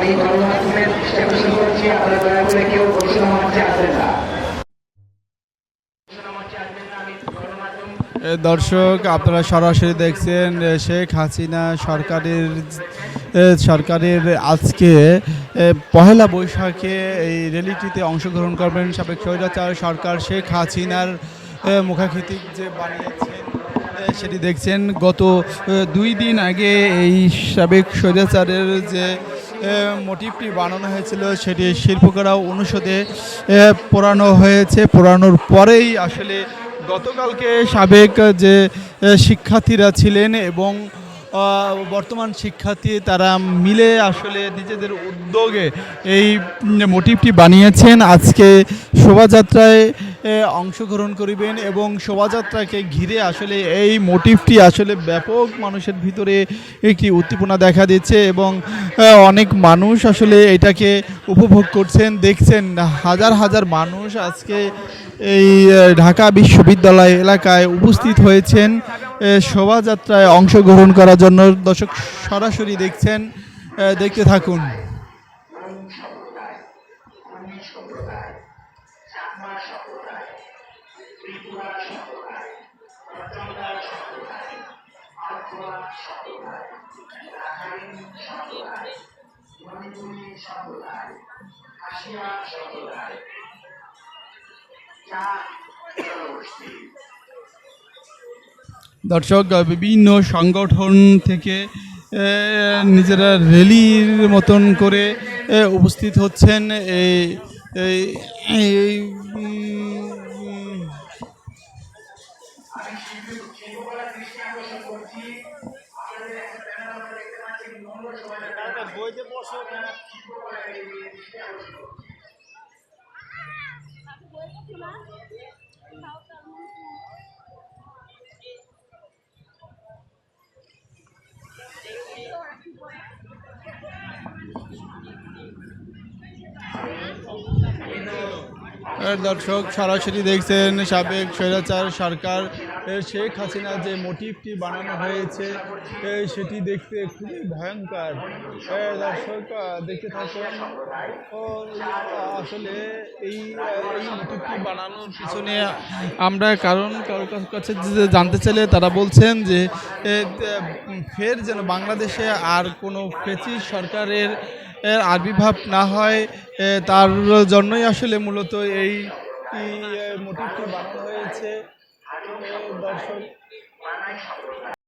আমি গণমাধ্যমের চেষ্টা করছি, আপনারা দয়া করে কেউ ঘোষণা মঞ্চে আসবেন না। দর্শক, আপনারা সরাসরি দেখছেন শেখ হাসিনা সরকারের আজকে পহেলা বৈশাখে এই র্যালিটিতে অংশগ্রহণ করবেন সাবেক স্বৈরাচার সরকার শেখ হাসিনার মুখাকৃতি যে বানিয়েছেন সেটি দেখছেন। গত 2 দিন আগে এই সাবেক স্বৈরাচারের যে মোটিভটি বানানো হয়েছিল সেটি শিল্পকলা অনুষদে পোড়ানো হয়েছে। পোড়ানোর পরেই আসলে গতকালকে সাবেক যে শিক্ষার্থীরা ছিলেন এবং বর্তমান শিক্ষার্থী তারা মিলে আসলে নিজেদের উদ্যোগে এই মোটিভটি বানিয়েছেন। আজকে শোভাযাত্রায় অংশগ্রহণ করিবেন এবং শোভাযাত্রাকে ঘিরে আসলে এই মোটিভটি আসলে ব্যাপক মানুষের ভিতরে একটি উদ্দীপনা দেখা দিচ্ছে এবং অনেক মানুষ আসলে এটাকে উপভোগ করছেন, দেখছেন। হাজার হাজার মানুষ আজকে এই ঢাকা বিশ্ববিদ্যালয় এলাকায় উপস্থিত হয়েছেন শোভাযাত্রায় অংশগ্রহণ করার জন্য। দর্শক সরাসরি দেখছেন, দেখতে থাকুন। দর্শক, বিভিন্ন সংগঠন থেকে নিজেরা র্যালির মতন করে উপস্থিত হচ্ছেন। এই দর্শক সরাসরি দেখছেন সাবেক স্বৈরাচার সরকার শেখ হাসিনা যে মোটিভটি বানানো হয়েছে সেটি দেখতে খুবই ভয়ঙ্কর। দর্শক দেখতে থাকুন। আসলে এই মোটিভটি বানানোর পিছনে আমরা কারোর কাছে জানতে চাইলে তারা বলছেন যে ফের যেন বাংলাদেশে আর কোনো ফ্যাসিস্ট সরকারের আবির্ভাব না হয়, তার জন্যই আসলে মূলত এই মোটিভটি বানানো হয়েছে। দর্শক